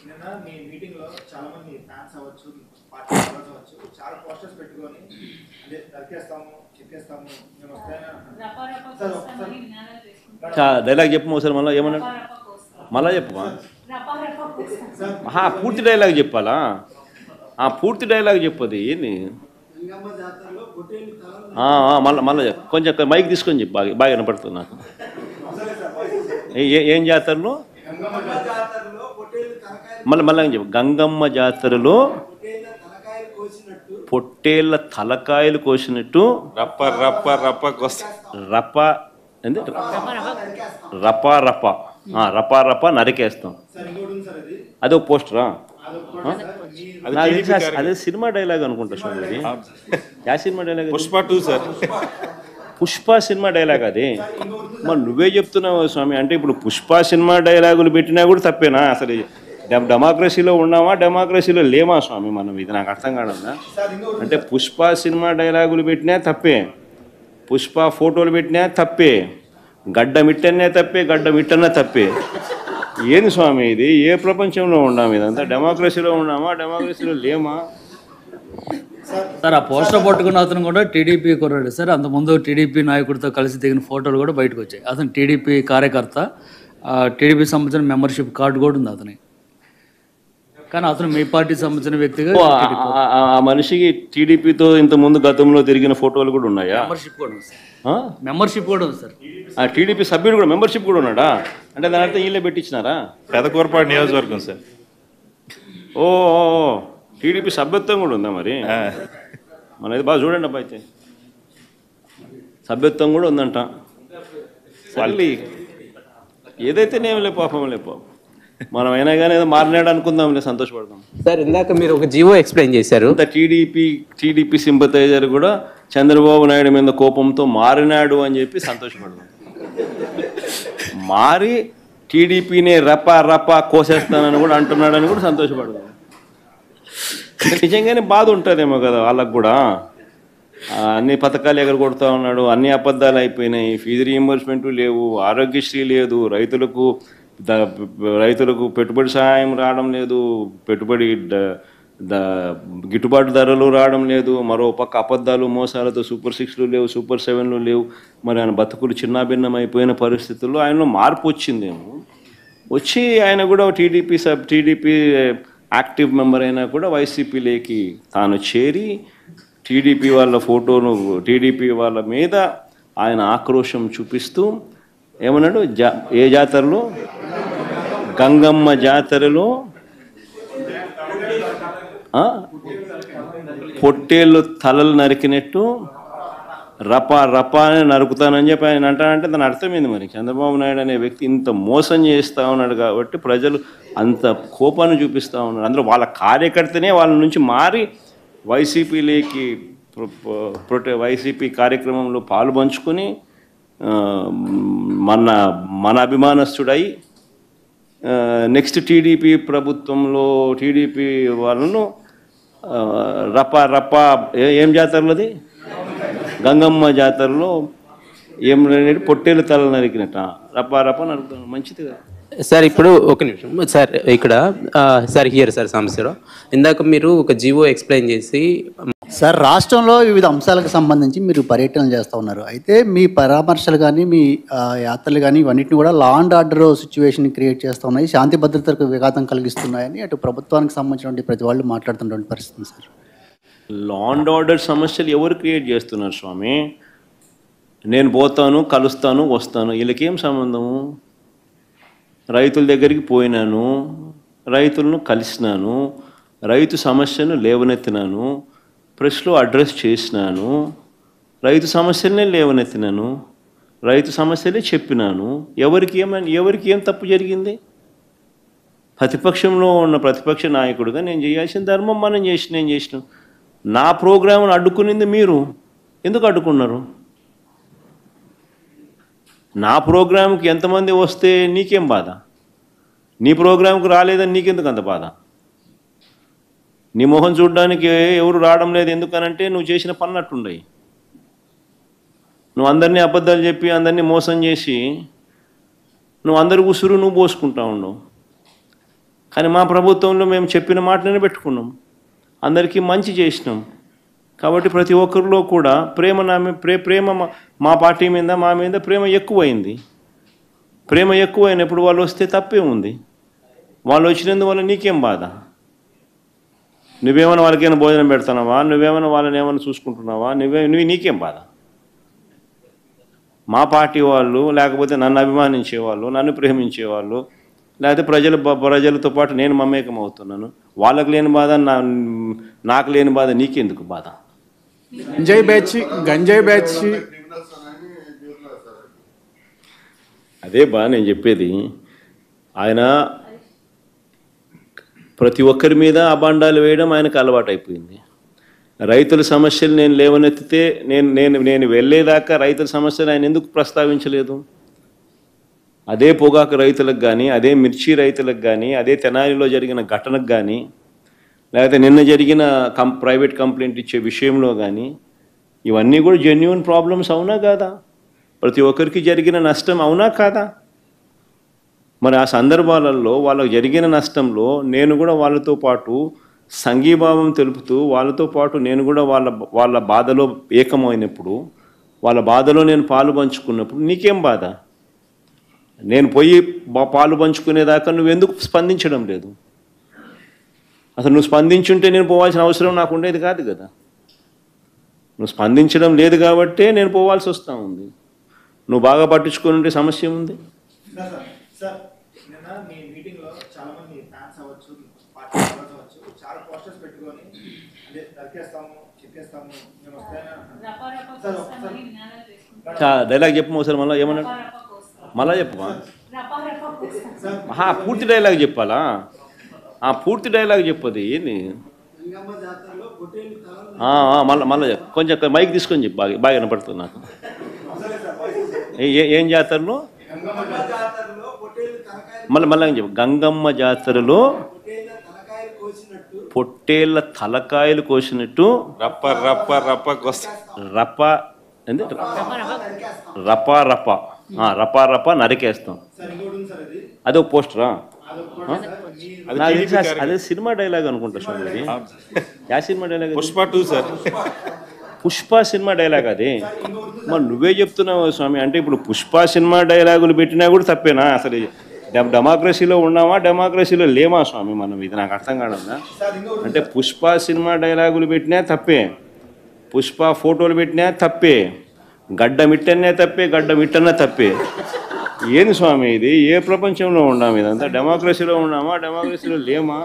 నిన్న మీ మీటింగ్ లో చాలా మంది ఫ్యాన్స్ అవ్వచ్చు, పార్టీ మెంబర్స్ అవ్వచ్చు, చాలా పోస్టర్స్ పెట్టుకొని అంటే నరికేస్తాము, చెక్కేస్తాము, మేము వస్తాయని డైలాగ్ చెప్పు ఒకసారి మళ్ళీ ఏమన్నాడు, మళ్ళా చెప్పమా. పూర్తి డైలాగ్ చెప్పాలా? పూర్తి డైలాగ్ చెప్పది ఏంది? మళ్ళీ చెప్పు, కొంచెం మైక్ తీసుకొని చెప్పు, బాగా బాగా వినపడుతుంది నాకు. ఏం జాతరలో? మళ్ళీ చెప్పు. గంగమ్మ జాతరలో పొట్టేళ్ళ తలకాయలు కోసినట్టు రప్ప రప్ప రప్ప రప్ప ఏంది రపా రప రపా రప నరికేస్తాం. అదో పోస్టరా? అదే సినిమా డైలాగ్ అనుకుంటా స్వామి. యా cinema dialogue? Pushpa 2 sir. Pushpa cinema dialogue అది. మరి నువ్వే చెప్తున్నావు స్వామి. అంటే ఇప్పుడు పుష్ప సినిమా డైలాగులు పెట్టినా కూడా తప్పేనా? అసలు డెమోక్రసీలో ఉన్నామా, డెమోక్రసీలో లేమా స్వామి మనం? ఇది నాకు అర్థం కాదన్నా. అంటే పుష్ప సినిమా డైలాగులు పెట్టినా తప్పే, పుష్ప ఫోటోలు పెట్టినా తప్పే, గడ్డ మిట్టనే తప్పే, గడ్డ మిట్టనే తప్పే. ఏంది స్వామి ఇది? ఏ ప్రపంచంలో ఉన్నాము? ఇదంతా డెమోక్రసీలో ఉన్నామా, డెమోక్రసీలో లేమా? సార్ ఆ పోస్టర్ పట్టుకున్న అతను కూడా టీడీపీ కుర్రాడు సార్. అంతకుముందు టీడీపీ నాయకుడితో కలిసి దిగిన ఫోటోలు కూడా బయటకు వచ్చాయి. అతను టీడీపీ కార్యకర్త, టీడీపీ సంబంధించిన మెంబర్షిప్ కార్డు కూడా ఉంది అతని. కానీ అతను మీ పార్టీ సంబంధించిన వ్యక్తిగా ఆ మనిషికి టీడీపీతో ఇంతకుముందు గతంలో తిరిగిన ఫోటోలు కూడా ఉన్నాయా? మెంబర్షిప్ కూడా ఉంది సార్. మెంబర్షిప్ కూడా ఉంది సార్. ఆ టీడీపీ సభ్యుడు కూడా మెంబర్షిప్ కూడా ఉన్నాడా? అంటే దాని అర్థం వీళ్ళే పెట్టించినారా? పెదకూరపాడు నియోజకవర్గం సార్. ఓ టీడీపీ సభ్యత్వం కూడా ఉందా మరి? మనది బాగా చూడండి అబ్బా. అయితే సభ్యత్వం కూడా ఉందంట. మళ్ళీ ఏదైతే నేం లే పాపం లే పాపం, మనం అయినా కానీ ఏదో మారినాడు అనుకుందాం, సంతోషపడదాం. సార్ ఇందాక మీరు ఒక జీవో ఎక్స్ప్లెయిన్ చేశారు. టీడీపీ సింపతైజర్ కూడా చంద్రబాబు నాయుడు మీద కోపంతో మారినాడు అని చెప్పి సంతోషపడదాం. మారి టీడీపీని రపా రపా కోసేస్తానని కూడా అంటున్నాడని కూడా సంతోషపడదాం. నిజంగానే బాధ ఉంటుందేమో కదా వాళ్ళకు కూడా. అన్ని పథకాలు ఎగరగొడతా ఉన్నాడు, అన్ని అబద్ధాలు అయిపోయినాయి, ఫీజు రీయింబర్స్మెంట్ లేవు, ఆరోగ్యశ్రీ లేదు, రైతులకు పెట్టుబడి సహాయం రావడం లేదు, పెట్టుబడి గిట్టుబాటు ధరలు రావడం లేదు, మరో పక్క అబద్ధాలు మోసాలతో సూపర్ 6లు లేవు, సూపర్ 7లు లేవు. మరి ఆయన బతుకులు చిన్నాభిన్నం అయిపోయిన పరిస్థితుల్లో ఆయనలో మార్పు వచ్చిందేమో. వచ్చి ఆయన కూడా టీడీపీ యాక్టివ్ మెంబర్ అయినా కూడా వైసీపీలోకి తాను చేరి టీడీపీ వాళ్ళ ఫోటోను, టీడీపీ వాళ్ళ మీద ఆయన ఆక్రోశం చూపిస్తూ ఏమన్నాడు? ఏ జాతరలో? గంగమ్మ జాతరలో పొట్టేళ్ళు తలలు నరికినట్టు రపా రపా అని నరుకుతానని చెప్పి ఆయన అంటానంటే దాని అర్థమైంది. మరి చంద్రబాబు నాయుడు అనే వ్యక్తి ఇంత మోసం చేస్తూ ఉన్నాడు కాబట్టి ప్రజలు అంత కోపాన్ని చూపిస్తూ ఉన్నారు. అందులో వాళ్ళ కార్యకర్తనే వాళ్ళ నుంచి మారి వైసీపీలోకి వైసీపీ కార్యక్రమంలో పాలు పంచుకొని మన అభిమానస్తుడై నెక్స్ట్ టీడీపీ ప్రభుత్వంలో టీడీపీ వాళ్ళను రపా రపా ఏం జాతరలోది? గంగమ్మ జాతరలో ఏం పొట్టేలు తల నరికినట్ట రపా రపా నరుకుతాను. మంచిది కదా సార్. ఇప్పుడు ఒక నిమిషం సార్, ఇక్కడ సార్ హియర్ సార్ సమస్యలో ఇందాక మీరు ఒక జీవో ఎక్స్ప్లెయిన్ చేసి సార్ రాష్ట్రంలో వివిధ అంశాలకు సంబంధించి మీరు పర్యటనలు చేస్తూ ఉన్నారు. అయితే మీ పరామర్శలు కానీ మీ యాత్రలు కానీ ఇవన్నిటిని కూడా law and order situation create చేస్తూ ఉన్నాయి, శాంతి భద్రతలకు విఘాతం కలిగిస్తున్నాయని అటు ప్రభుత్వానికి సంబంధించినటువంటి ప్రతి వాళ్ళు మాట్లాడుతున్నటువంటి పరిస్థితి సార్. లా అండ్ ఆర్డర్ సమస్యలు ఎవరు క్రియేట్ చేస్తున్నారు స్వామి? నేను పోతాను, కలుస్తాను, వస్తాను, వీళ్ళకేం సంబంధము? రైతుల దగ్గరికి పోయినాను, రైతులను కలిసినాను, రైతు సమస్యను లేవనెత్తినాను, ప్రెస్లో అడ్రస్ చేసినాను, రైతు సమస్యలనే లేవనెత్తినాను, రైతు సమస్యలే చెప్పినాను. ఎవరికి ఏం తప్పు జరిగింది? ప్రతిపక్షంలో ఉన్న ప్రతిపక్ష నాయకుడిగా నేను చేయాల్సిన ధర్మం నేను చేసినాం. నా ప్రోగ్రామ్ను అడ్డుకునింది మీరు. ఎందుకు అడ్డుకున్నారు? నా ప్రోగ్రాంకి ఎంతమంది వస్తే నీకేం బాధ? నీ ప్రోగ్రాంకి రాలేదని నీకెందుకు అంత బాధ? నీ మొహం చూడడానికి ఎవరు రావడం లేదు ఎందుకనంటే నువ్వు చేసిన పన్నట్టుండయి. నువ్వు అందరినీ అబద్ధాలు చెప్పి అందరినీ మోసం చేసి నువ్వు అందరి ఉసురు నువ్వు పోసుకుంటా ఉండవు. కానీ మా ప్రభుత్వంలో మేము చెప్పిన మాట నిలబెట్టుకున్నాం, అందరికీ మంచి చేసినాం. కాబట్టి ప్రతి ఒక్కరిలో కూడా ప్రేమ మా పార్టీ మీద మా మీద ప్రేమ ఎక్కువైంది. ప్రేమ ఎక్కువైనప్పుడు వాళ్ళు వస్తే తప్పే ఉంది. వాళ్ళు వచ్చినందువల్ల నీకేం బాధ? నువ్వేమైనా వాళ్ళకైనా భోజనం పెడతానవా? నువ్వేమైనా వాళ్ళని ఏమైనా చూసుకుంటున్నావా? నీకేం బాధ? మా పార్టీ వాళ్ళు, లేకపోతే నన్ను అభిమానించేవాళ్ళు, నన్ను ప్రేమించేవాళ్ళు, లేకపోతే ప్రజలతో పాటు నేను మమేకం అవుతున్నాను, వాళ్ళకు లేని బాధ నాకు లేని బాధ నీకెందుకు బాధ? గంజాయి బ్యాచ్ అదే బా నేను చెప్పేది. ఆయన ప్రతి ఒక్కరి మీద అబాండాలు వేయడం ఆయనకు అలవాటు అయిపోయింది. రైతుల సమస్యలు నేను లేవనెత్తితే నేను వెళ్ళేదాకా రైతుల సమస్యలు ఆయన ఎందుకు ప్రస్తావించలేదు? అదే పొగాకు రైతులకు కానీ, అదే మిర్చి రైతులకు కానీ, అదే తెనాలిలో జరిగిన ఘటనకు కానీ, లేకపోతే నిన్న జరిగిన ప్రైవేట్ కంప్లైంట్ ఇచ్చే విషయంలో కానీ, ఇవన్నీ కూడా జెన్యూన్ ప్రాబ్లమ్స్ అవునా కాదా? ప్రతి ఒక్కరికి జరిగిన నష్టం అవునా కాదా? మరి ఆ సందర్భాలలో వాళ్ళకు జరిగిన నష్టంలో నేను కూడా వాళ్ళతో పాటు సంఘీభావం తెలుపుతూ వాళ్ళతో పాటు నేను కూడా వాళ్ళ బాధలో ఏకమైనప్పుడు, వాళ్ళ బాధలో నేను పాలు పంచుకున్నప్పుడు నీకేం బాధ? నేను పోయి పాలు పంచుకునేదాకా నువ్వెందుకు స్పందించడం లేదు? అసలు నువ్వు స్పందించుంటే నేను పోవాల్సిన అవసరం నాకు ఉండేది కాదు కదా. నువ్వు స్పందించడం లేదు కాబట్టే నేను పోవాల్సి వస్తూ ఉంది. నువ్వు బాగా పట్టించుకొని ఉంటే సమస్య ఉంది. సార్ నిన్న మీ మీటింగ్లో చాలా మంది ఫ్యాన్స్ అవ్వచ్చు, పార్టీ మెంబర్స్ అవ్వచ్చు, చాలా పోస్టర్స్ పెట్టుకొని అంటే నరికేస్తాము, చెప్పేస్తాము, మేము వస్తాయని డైలాగ్ చెప్పు ఒకసారి, మళ్ళీ ఏమన్నా మళ్ళా చెప్పమా? పూర్తి డైలాగ్ చెప్పాలా? పూర్తి డైలాగ్ చెప్పదు ఏంది? మళ్ళీ చెప్పు, కొంచెం మైక్ తీసుకొని చెప్పు, బాగా వినపడుతుంది నాకు. ఏం జాతరలో? మళ్ళీ చెప్పు. గంగమ్మ జాతరలో పొట్టేళ్ళ తలకాయలు కోసినట్టు రప్ప రప్ప రప్ప రప్ప ఏంది? రపా రప నరికేస్తాం. అదే ఒక పోస్టరా? అదే సినిమా డైలాగ్ అనుకుంటా స్వామి. అది yeah cinema dialogue? Pushpa 2 sir. Pushpa cinema dialogue అది. మరి నువ్వే చెప్తున్నావు స్వామి. అంటే ఇప్పుడు పుష్ప సినిమా డైలాగులు పెట్టినా కూడా తప్పేనా? అసలు డెమోక్రసీలో ఉన్నామా, డెమోక్రసీలో లేమా స్వామి మనం? ఇది నాకు అర్థం కాదన్నా. అంటే పుష్ప సినిమా డైలాగులు పెట్టినా తప్పే, పుష్ప ఫోటోలు పెట్టినా తప్పే, గడ్డ మిట్టనే తప్పే, గడ్డ మిట్టనే తప్పే. ఏంది స్వామి ఇది? ఏ ప్రపంచంలో ఉన్నాము? ఇదంతా డెమోక్రసీలో ఉన్నామా, డెమోక్రసీలో లేమా?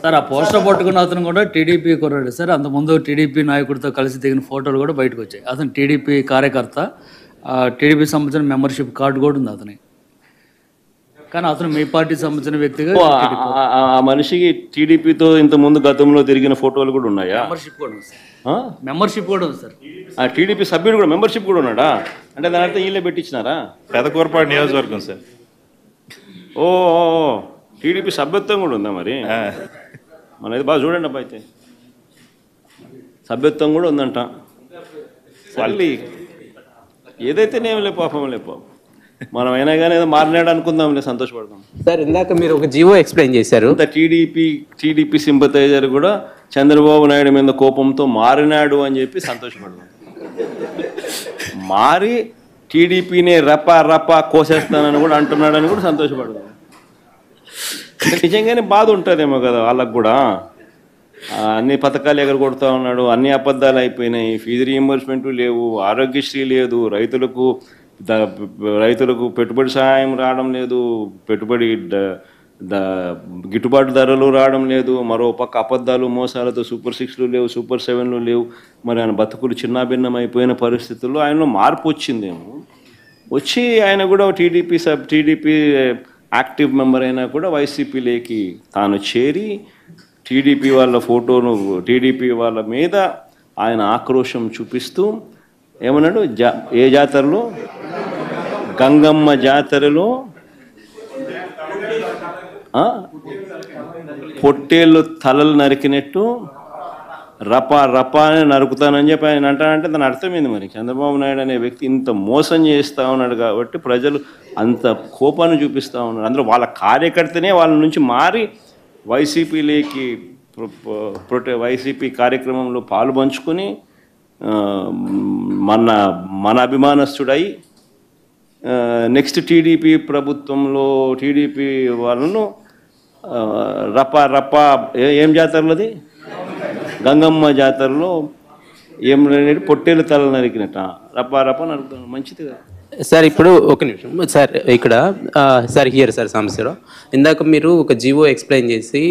సార్ ఆ పోస్టర్ పట్టుకున్న అతను కూడా టీడీపీ కుర్రాడు సార్. అంతకుముందు టీడీపీ నాయకుడితో కలిసి దిగిన ఫోటోలు కూడా బయటకు వచ్చాయి. అతను టీడీపీ కార్యకర్త, టీడీపీ సంబంధించిన మెంబర్షిప్ కార్డు కూడా ఉంది అతని. కానీ అతను మీ పార్టీ సంబంధించిన వ్యక్తిగా ఆ మనిషికి టీడీపీతో ఇంతకుముందు గతంలో తిరిగిన ఫోటోలు కూడా ఉన్నాయా? మెంబర్షిప్ కూడా ఉంది సార్. మెంబర్షిప్ కూడా ఉంది సార్. ఆ టీడీపీ సభ్యుడు కూడా మెంబర్షిప్ కూడా ఉన్నాడా? అంటే దాని అర్థం వీళ్ళే పెట్టించినారా? పెదకూరపాడు నియోజకవర్గం సార్. ఓ టీడీపీ సభ్యత్వం కూడా ఉందా మరి? మనది బాగా చూడండి అబ్బా. అయితే సభ్యత్వం కూడా ఉందంట. మళ్ళీ ఏదైతేనేం లే పాపం, మనం అయినా కానీ ఏదో మారినాడు అనుకుందాంలే, సంతోషపడదాం. సార్ ఇందాక మీరు ఒక జీవో ఎక్స్ప్లెయిన్ చేశారు. టీడీపీ సింపతైజర్ కూడా చంద్రబాబు నాయుడు మీద కోపంతో మారినాడు అని చెప్పి సంతోషపడదాం. మారి టీడీపీని రప కోసేస్తానని కూడా అంటున్నాడని కూడా సంతోషపడదాం. నిజంగానే బాధ ఉంటుందేమో కదా వాళ్ళకు కూడా. అన్ని పథకాలు ఎగరగొడతా ఉన్నాడు, అన్ని అబద్ధాలు అయిపోయినాయి, ఫీజు రీయింబర్స్మెంట్ లేవు, ఆరోగ్యశ్రీ లేదు, రైతులకు పెట్టుబడి సహాయం రావడం లేదు, పెట్టుబడి గిట్టుబాటు ధరలు రావడం లేదు, మరో పక్క అబద్ధాలు మోసాలతో సూపర్ 6లు లేవు, సూపర్ 7లు లేవు. మరి ఆయన బతుకులు చిన్నాభిన్నం అయిపోయిన పరిస్థితుల్లో ఆయనలో మార్పు వచ్చిందేమో. వచ్చి ఆయన కూడా టీడీపీ యాక్టివ్ మెంబర్ అయినా కూడా వైసీపీలోకి తాను చేరి టీడీపీ వాళ్ళ ఫోటోను, టీడీపీ వాళ్ళ మీద ఆయన ఆక్రోషం చూపిస్తూ ఏమన్నాడు? ఏ జాతరలో? గంగమ్మ జాతరలో పొట్టేళ్ళు తలలు నరికినట్టు రపా రపా అని నరుకుతానని చెప్పి ఆయన అంటానంటే దాని అర్థమైంది. మరి చంద్రబాబు నాయుడు అనే వ్యక్తి ఇంత మోసం చేస్తూ ఉన్నాడు కాబట్టి ప్రజలు అంత కోపాన్ని చూపిస్తూ ఉన్నారు. అందులో వాళ్ళ కార్యకర్తనే వాళ్ళ నుంచి మారి వైసీపీలోకి వైసీపీ కార్యక్రమంలో పాలు పంచుకొని మన అభిమానస్తుడై నెక్స్ట్ టీడీపీ ప్రభుత్వంలో టీడీపీ వాళ్ళను రపా రపా ఏం జాతరలది గంగమ్మ జాతరలో ఏం పొట్టేలు తల నరికినట్ట రపా రపా నరుకుతాను. మంచిది కదా సార్. ఇప్పుడు ఒక నిమిషం సార్, ఇక్కడ సార్ హియర్ సార్ సమస్యలో ఇందాక మీరు ఒక జీవో ఎక్స్ప్లెయిన్ చేసి